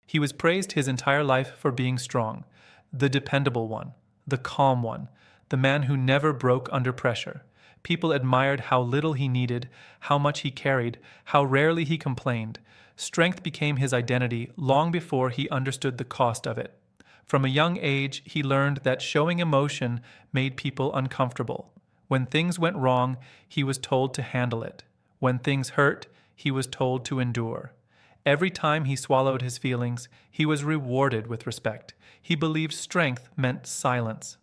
He was praised his entire life for being strong, the dependable one, the calm one, the man who never broke under pressure. People admired how little he needed, how much he carried, how rarely he complained. Strength became his identity long before he understood the cost of it. From a young age, he learned that showing emotion made people uncomfortable. When things went wrong, he was told to handle it. When things hurt, he was told to endure. Every time he swallowed his feelings, he was rewarded with respect. He believed strength meant silence,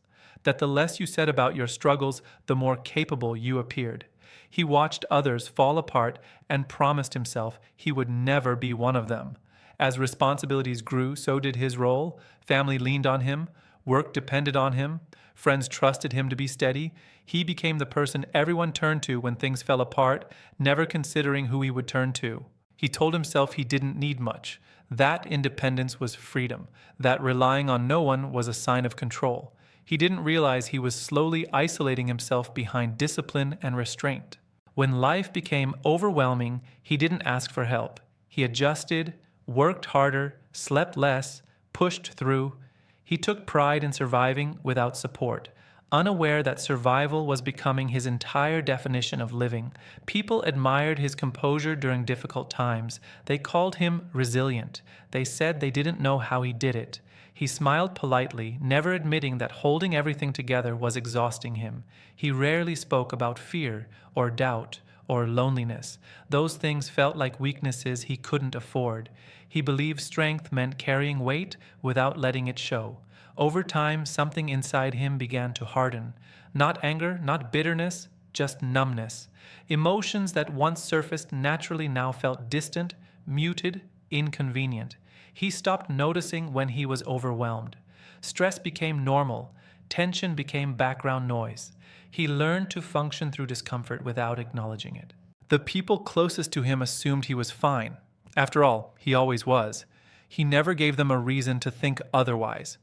that the less you said about your struggles, the more capable you appeared. He watched others fall apart and promised himself he would never be one of them. As responsibilities grew, so did his role. Family leaned on him, work depended on him, friends trusted him to be steady. He became the person everyone turned to when things fell apart, never considering who he would turn to. He told himself he didn't need much. That independence was freedom, that relying on no one was a sign of control. He didn't realize he was slowly isolating himself behind discipline and restraint. When life became overwhelming, he didn't ask for help. He adjusted, worked harder, slept less, pushed through. He took pride in surviving without support, unaware that survival was becoming his entire definition of living. People admired his composure during difficult times. They called him resilient. They said they didn't know how he did it. He smiled politely, never admitting that holding everything together was exhausting him. He rarely spoke about fear or doubt or loneliness. Those things felt like weaknesses he couldn't afford. He believed strength meant carrying weight without letting it show. Over time, something inside him began to harden. Not anger, not bitterness, just numbness. Emotions that once surfaced naturally now felt distant, muted, inconvenient. He stopped noticing when he was overwhelmed. Stress became normal. Tension became background noise. He learned to function through discomfort without acknowledging it. The people closest to him assumed he was fine. After all, he always was. He never gave them a reason to think otherwise.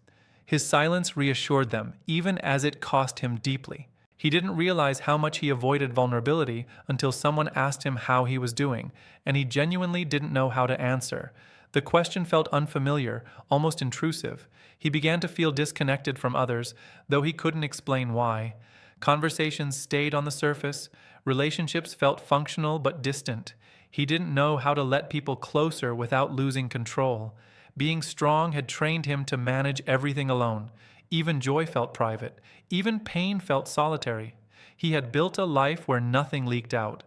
His silence reassured them, even as it cost him deeply. He didn't realize how much he avoided vulnerability until someone asked him how he was doing, and he genuinely didn't know how to answer. The question felt unfamiliar, almost intrusive. He began to feel disconnected from others, though he couldn't explain why. Conversations stayed on the surface. Relationships felt functional but distant. He didn't know how to let people closer without losing control. Being strong had trained him to manage everything alone. Even joy felt private. Even pain felt solitary. He had built a life where nothing leaked out.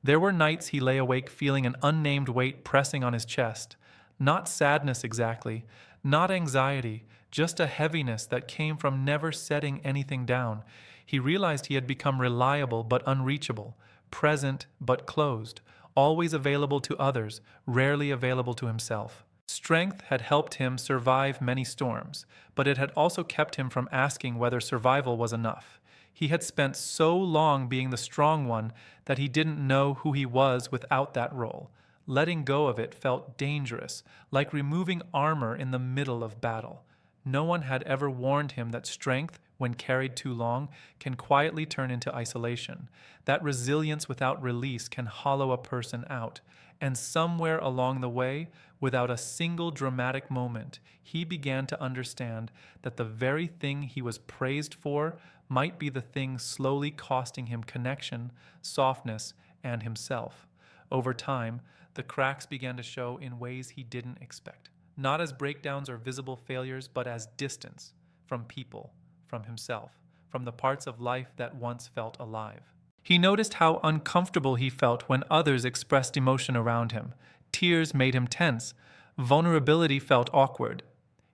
There were nights he lay awake feeling an unnamed weight pressing on his chest. Not sadness exactly, not anxiety, just a heaviness that came from never setting anything down. He realized he had become reliable but unreachable, present but closed, always available to others, rarely available to himself. Strength had helped him survive many storms, but it had also kept him from asking whether survival was enough. He had spent so long being the strong one that he didn't know who he was without that role. Letting go of it felt dangerous, like removing armor in the middle of battle. No one had ever warned him that strength, when carried too long, can quietly turn into isolation. That resilience without release can hollow a person out. And somewhere along the way, without a single dramatic moment, he began to understand that the very thing he was praised for might be the thing slowly costing him connection, softness, and himself. Over time, the cracks began to show in ways he didn't expect. Not as breakdowns or visible failures, but as distance from people, from himself, from the parts of life that once felt alive. He noticed how uncomfortable he felt when others expressed emotion around him. Tears made him tense. Vulnerability felt awkward.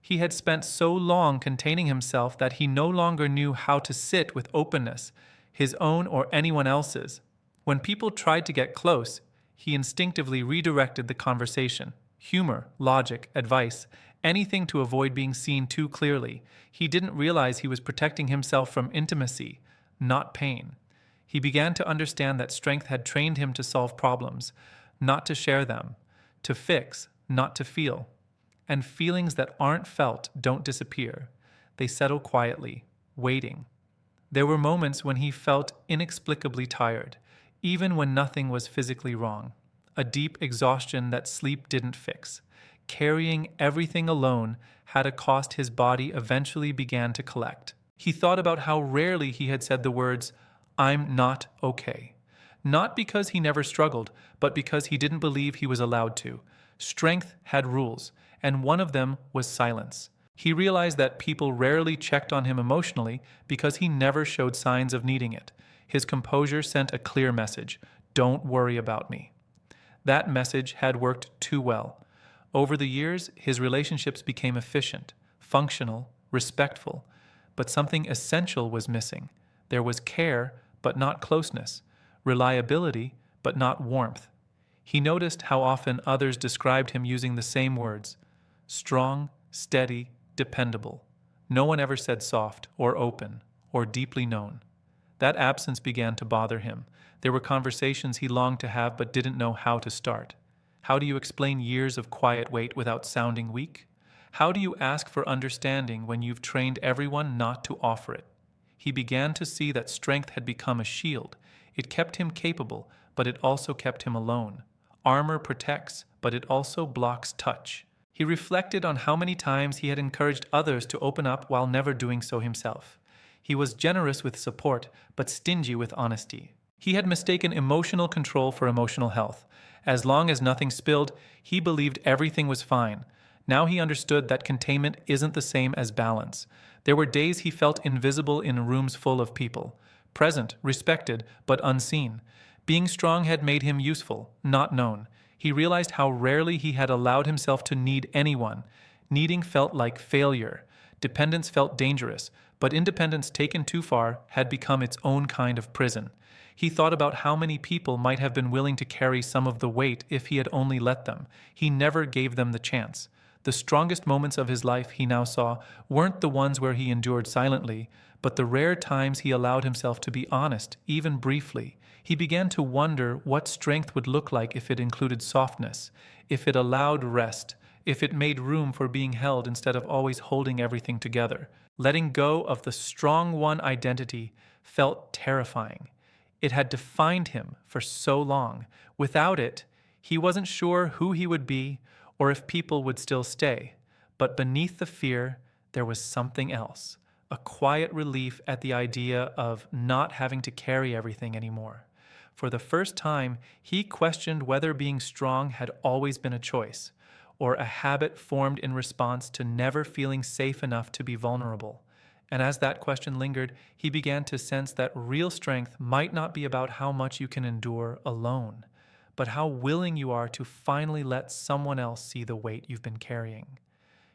He had spent so long containing himself that he no longer knew how to sit with openness, his own or anyone else's. When people tried to get close, he instinctively redirected the conversation. Humor, logic, advice, anything to avoid being seen too clearly. He didn't realize he was protecting himself from intimacy, not pain. He began to understand that strength had trained him to solve problems, not to share them, to fix, not to feel. And feelings that aren't felt don't disappear. They settle quietly, waiting. There were moments when he felt inexplicably tired, even when nothing was physically wrong. A deep exhaustion that sleep didn't fix. Carrying everything alone had a cost his body eventually began to collect. He thought about how rarely he had said the words, "I'm not okay." Not because he never struggled, but because he didn't believe he was allowed to. Strength had rules, and one of them was silence. He realized that people rarely checked on him emotionally because he never showed signs of needing it. His composure sent a clear message: "Don't worry about me." That message had worked too well. Over the years, his relationships became efficient, functional, respectful, but something essential was missing. There was care, but not closeness, reliability, but not warmth. He noticed how often others described him using the same words: strong, steady, dependable. No one ever said soft, or open, or deeply known. That absence began to bother him. There were conversations he longed to have but didn't know how to start. How do you explain years of quiet wait without sounding weak? How do you ask for understanding when you've trained everyone not to offer it? He began to see that strength had become a shield. It kept him capable, but it also kept him alone. Armor protects, but it also blocks touch. He reflected on how many times he had encouraged others to open up while never doing so himself. He was generous with support, but stingy with honesty. He had mistaken emotional control for emotional health. As long as nothing spilled, he believed everything was fine. Now he understood that containment isn't the same as balance. There were days he felt invisible in rooms full of people. Present, respected, but unseen. Being strong had made him useful, not known. He realized how rarely he had allowed himself to need anyone. Needing felt like failure. Dependence felt dangerous, but independence taken too far had become its own kind of prison. He thought about how many people might have been willing to carry some of the weight if he had only let them. He never gave them the chance. The strongest moments of his life, he now saw, weren't the ones where he endured silently, but the rare times he allowed himself to be honest, even briefly. He began to wonder what strength would look like if it included softness, if it allowed rest, if it made room for being held instead of always holding everything together. Letting go of the strong one identity felt terrifying. It had defined him for so long. Without it, he wasn't sure who he would be or if people would still stay. But beneath the fear, there was something else, a quiet relief at the idea of not having to carry everything anymore. For the first time, he questioned whether being strong had always been a choice, or a habit formed in response to never feeling safe enough to be vulnerable. And as that question lingered, he began to sense that real strength might not be about how much you can endure alone, but how willing you are to finally let someone else see the weight you've been carrying.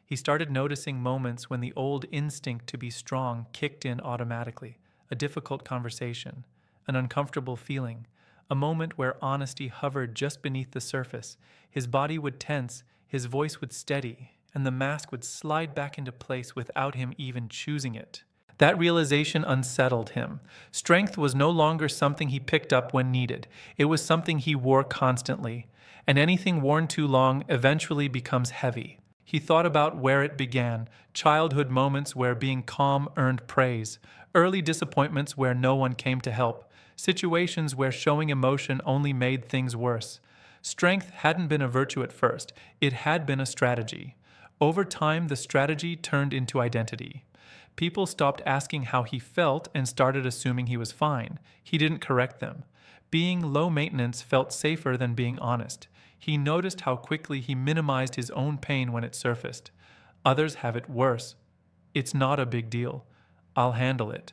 He started noticing moments when the old instinct to be strong kicked in automatically: a difficult conversation, an uncomfortable feeling, a moment where honesty hovered just beneath the surface. His body would tense, his voice would steady, and the mask would slide back into place without him even choosing it. That realization unsettled him. Strength was no longer something he picked up when needed. It was something he wore constantly, and anything worn too long eventually becomes heavy. He thought about where it began: childhood moments where being calm earned praise, early disappointments where no one came to help, situations where showing emotion only made things worse. Strength hadn't been a virtue at first, it had been a strategy. Over time, the strategy turned into identity. People stopped asking how he felt and started assuming he was fine. He didn't correct them. Being low maintenance felt safer than being honest. He noticed how quickly he minimized his own pain when it surfaced. Others have it worse. It's not a big deal. I'll handle it.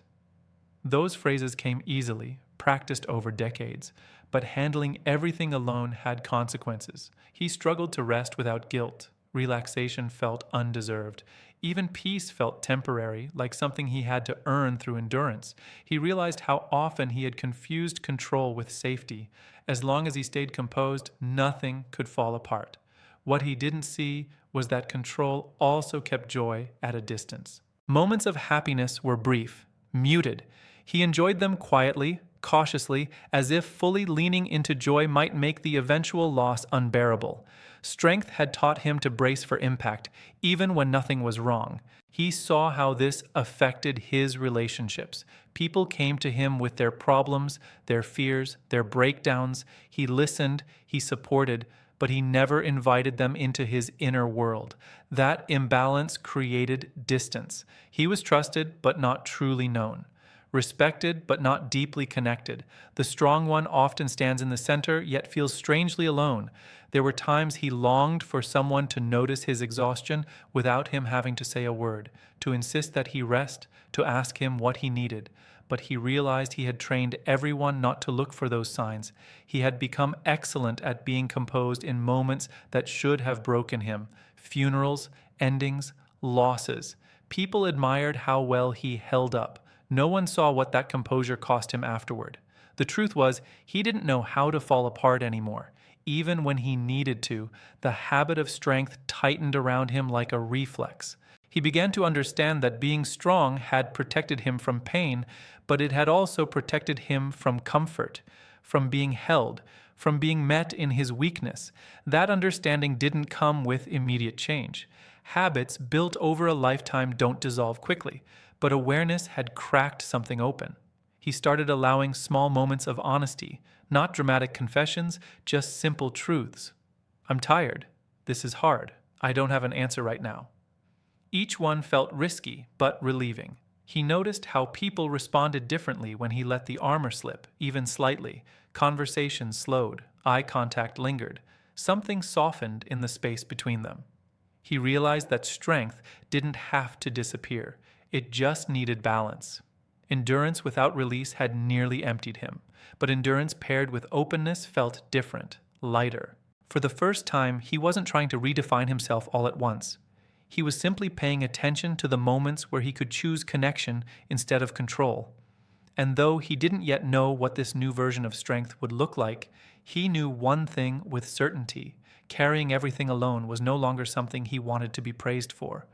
Those phrases came easily, practiced over decades, but handling everything alone had consequences. He struggled to rest without guilt. Relaxation felt undeserved. Even peace felt temporary, like something he had to earn through endurance. He realized how often he had confused control with safety. As long as he stayed composed, nothing could fall apart. What he didn't see was that control also kept joy at a distance. Moments of happiness were brief, muted. He enjoyed them quietly, cautiously, as if fully leaning into joy might make the eventual loss unbearable. Strength had taught him to brace for impact, even when nothing was wrong. He saw how this affected his relationships. People came to him with their problems, their fears, their breakdowns. He listened, he supported, but he never invited them into his inner world. That imbalance created distance. He was trusted, but not truly known. Respected, but not deeply connected. The strong one often stands in the center, yet feels strangely alone. There were times he longed for someone to notice his exhaustion without him having to say a word, to insist that he rest, to ask him what he needed. But he realized he had trained everyone not to look for those signs. He had become excellent at being composed in moments that should have broken him. Funerals, endings, losses. People admired how well he held up. No one saw what that composure cost him afterward. The truth was, he didn't know how to fall apart anymore. Even when he needed to, the habit of strength tightened around him like a reflex. He began to understand that being strong had protected him from pain, but it had also protected him from comfort, from being held, from being met in his weakness. That understanding didn't come with immediate change. Habits built over a lifetime don't dissolve quickly, but awareness had cracked something open. He started allowing small moments of honesty, not dramatic confessions, just simple truths. I'm tired. This is hard. I don't have an answer right now. Each one felt risky, but relieving. He noticed how people responded differently when he let the armor slip, even slightly. Conversations slowed, eye contact lingered. Something softened in the space between them. He realized that strength didn't have to disappear. It just needed balance. Endurance without release had nearly emptied him, but endurance paired with openness felt different, lighter. For the first time, he wasn't trying to redefine himself all at once. He was simply paying attention to the moments where he could choose connection instead of control. And though he didn't yet know what this new version of strength would look like, he knew one thing with certainty. Carrying everything alone was no longer something he wanted to be praised for.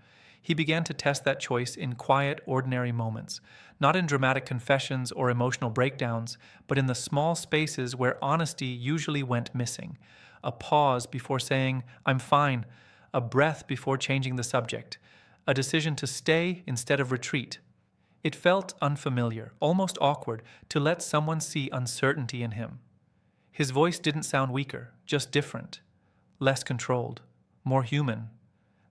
He began to test that choice in quiet, ordinary moments, not in dramatic confessions or emotional breakdowns, but in the small spaces where honesty usually went missing. A pause before saying, "I'm fine," a breath before changing the subject, a decision to stay instead of retreat. It felt unfamiliar, almost awkward, to let someone see uncertainty in him. His voice didn't sound weaker, just different, less controlled, more human.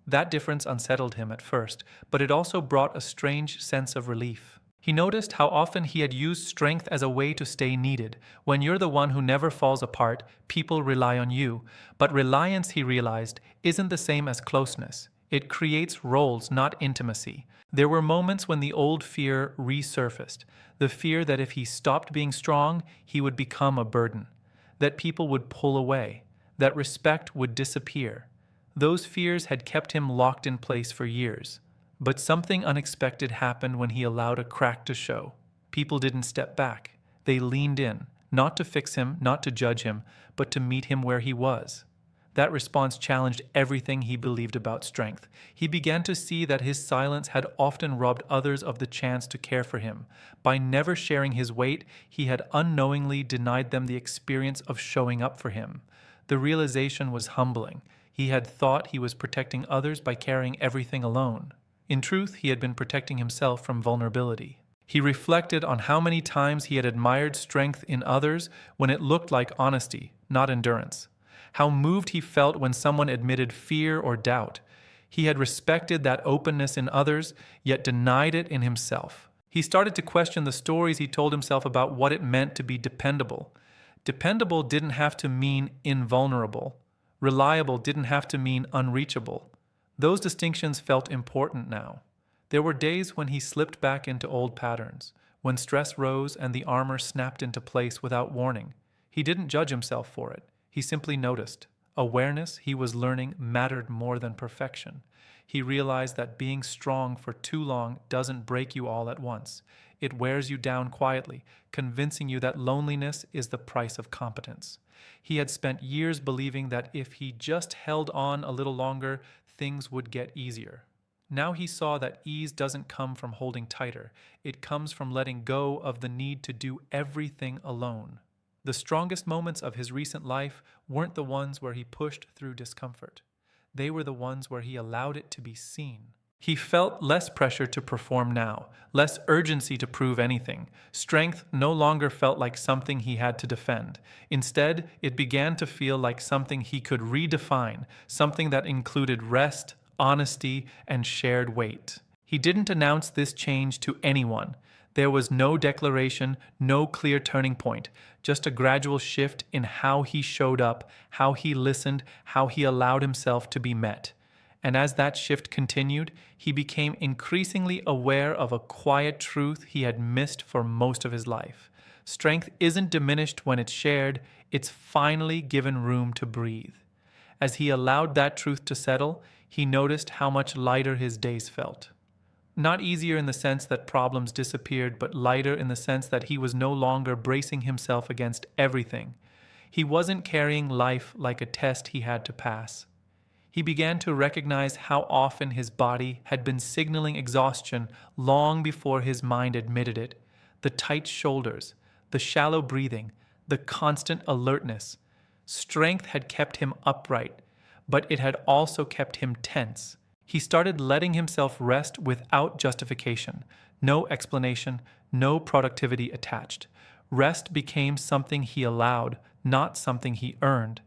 That difference unsettled him at first, but it also brought a strange sense of relief. He noticed how often he had used strength as a way to stay needed. When you're the one who never falls apart, people rely on you. But reliance, he realized, isn't the same as closeness. It creates roles, not intimacy. There were moments when the old fear resurfaced. The fear that if he stopped being strong, he would become a burden. That people would pull away. That respect would disappear. Those fears had kept him locked in place for years. But something unexpected happened when he allowed a crack to show. People didn't step back. They leaned in, not to fix him, not to judge him, but to meet him where he was. That response challenged everything he believed about strength. He began to see that his silence had often robbed others of the chance to care for him. By never sharing his weight, he had unknowingly denied them the experience of showing up for him. The realization was humbling. He had thought he was protecting others by carrying everything alone. In truth, he had been protecting himself from vulnerability. He reflected on how many times he had admired strength in others when it looked like honesty, not endurance. How moved he felt when someone admitted fear or doubt. He had respected that openness in others, yet denied it in himself. He started to question the stories he told himself about what it meant to be dependable. Dependable didn't have to mean invulnerable. Reliable didn't have to mean unreachable. Those distinctions felt important now. There were days when he slipped back into old patterns, when stress rose and the armor snapped into place without warning. He didn't judge himself for it. He simply noticed. Awareness, he was learning, mattered more than perfection. He realized that being strong for too long doesn't break you all at once. It wears you down quietly, convincing you that loneliness is the price of competence. He had spent years believing that if he just held on a little longer, things would get easier. Now he saw that ease doesn't come from holding tighter. It comes from letting go of the need to do everything alone. The strongest moments of his recent life weren't the ones where he pushed through discomfort. They were the ones where he allowed it to be seen. He felt less pressure to perform now, less urgency to prove anything. Strength no longer felt like something he had to defend. Instead, it began to feel like something he could redefine, something that included rest, honesty, and shared weight. He didn't announce this change to anyone. There was no declaration, no clear turning point, just a gradual shift in how he showed up, how he listened, how he allowed himself to be met. And as that shift continued, he became increasingly aware of a quiet truth he had missed for most of his life. Strength isn't diminished when it's shared, it's finally given room to breathe. As he allowed that truth to settle, he noticed how much lighter his days felt. Not easier in the sense that problems disappeared, but lighter in the sense that he was no longer bracing himself against everything. He wasn't carrying life like a test he had to pass. He began to recognize how often his body had been signaling exhaustion long before his mind admitted it. The tight shoulders, the shallow breathing, the constant alertness. Strength had kept him upright, but it had also kept him tense. He started letting himself rest without justification, no explanation, no productivity attached. Rest became something he allowed, not something he earned.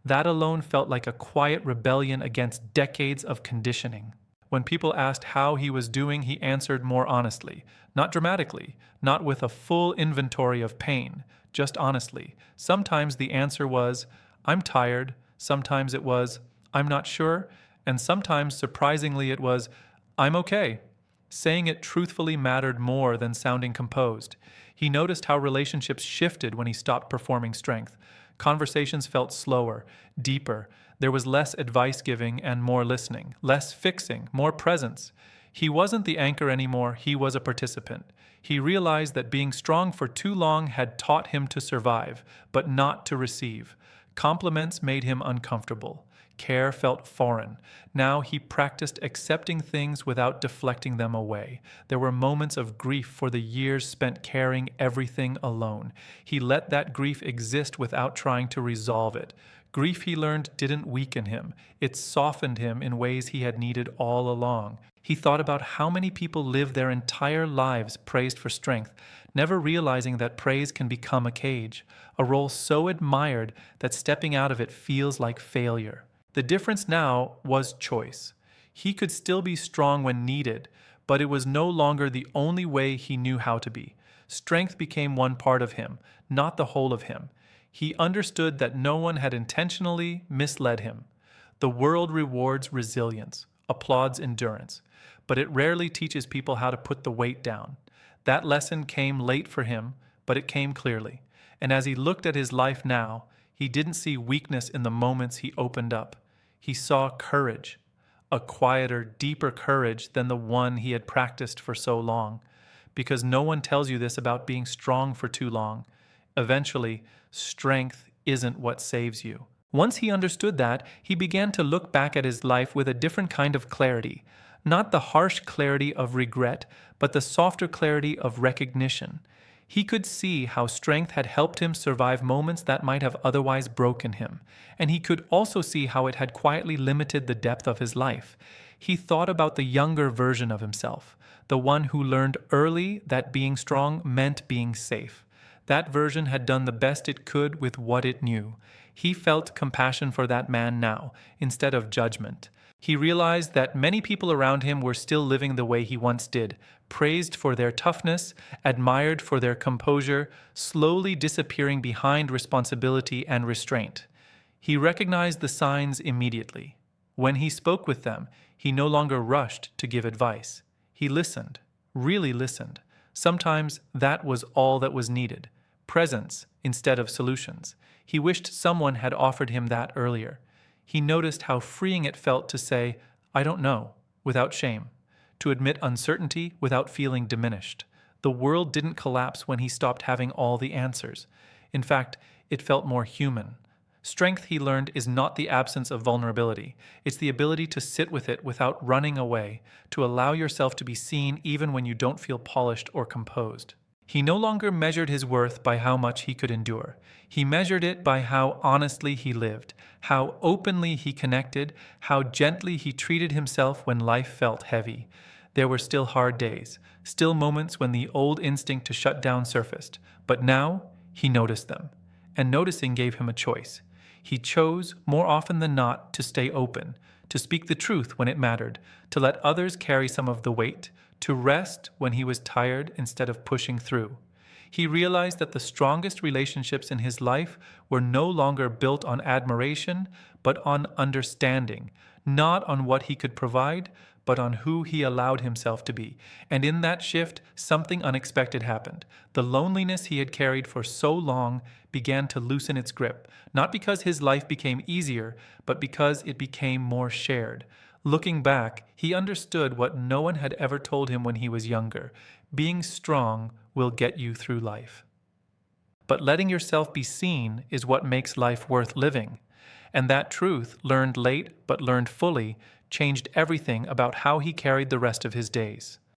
That alone felt like a quiet rebellion against decades of conditioning. When people asked how he was doing, he answered more honestly, not dramatically, not with a full inventory of pain, just honestly. Sometimes the answer was, "I'm tired," sometimes it was, "I'm not sure," and sometimes, surprisingly, it was, "I'm okay." Saying it truthfully mattered more than sounding composed. He noticed how relationships shifted when he stopped performing strength. Conversations felt slower, deeper. There was less advice giving and more listening, less fixing, more presence. He wasn't the anchor anymore, he was a participant. He realized that being strong for too long had taught him to survive, but not to receive. Compliments made him uncomfortable. Care felt foreign. Now he practiced accepting things without deflecting them away. There were moments of grief for the years spent carrying everything alone. He let that grief exist without trying to resolve it. Grief, he learned, didn't weaken him. It softened him in ways he had needed all along. He thought about how many people live their entire lives praised for strength, never realizing that praise can become a cage, a role so admired that stepping out of it feels like failure. The difference now was choice. He could still be strong when needed, but it was no longer the only way he knew how to be. Strength became one part of him, not the whole of him. He understood that no one had intentionally misled him. The world rewards resilience, applauds endurance, but it rarely teaches people how to put the weight down. That lesson came late for him, but it came clearly. And as he looked at his life now, he didn't see weakness in the moments he opened up. He saw courage, a quieter, deeper courage than the one he had practiced for so long. Because no one tells you this about being strong for too long. Eventually, strength isn't what saves you. Once he understood that, he began to look back at his life with a different kind of clarity. Not the harsh clarity of regret, but the softer clarity of recognition. He could see how strength had helped him survive moments that might have otherwise broken him, and he could also see how it had quietly limited the depth of his life. He thought about the younger version of himself, the one who learned early that being strong meant being safe. That version had done the best it could with what it knew. He felt compassion for that man now, instead of judgment. He realized that many people around him were still living the way he once did, praised for their toughness, admired for their composure, slowly disappearing behind responsibility and restraint. He recognized the signs immediately. When he spoke with them, he no longer rushed to give advice. He listened, really listened. Sometimes that was all that was needed. Presence instead of solutions. He wished someone had offered him that earlier. He noticed how freeing it felt to say, "I don't know," without shame, to admit uncertainty without feeling diminished. The world didn't collapse when he stopped having all the answers. In fact, it felt more human. Strength, he learned, is not the absence of vulnerability. It's the ability to sit with it without running away, to allow yourself to be seen even when you don't feel polished or composed. He no longer measured his worth by how much he could endure. He measured it by how honestly he lived, how openly he connected, how gently he treated himself when life felt heavy. There were still hard days, still moments when the old instinct to shut down surfaced, but now he noticed them. And noticing gave him a choice. He chose, more often than not, to stay open, to speak the truth when it mattered, to let others carry some of the weight, to rest when he was tired instead of pushing through. He realized that the strongest relationships in his life were no longer built on admiration, but on understanding, not on what he could provide, but on who he allowed himself to be. And in that shift, something unexpected happened. The loneliness he had carried for so long began to loosen its grip, not because his life became easier, but because it became more shared. Looking back, he understood what no one had ever told him when he was younger. Being strong will get you through life. But letting yourself be seen is what makes life worth living. And that truth, learned late but learned fully, changed everything about how he carried the rest of his days.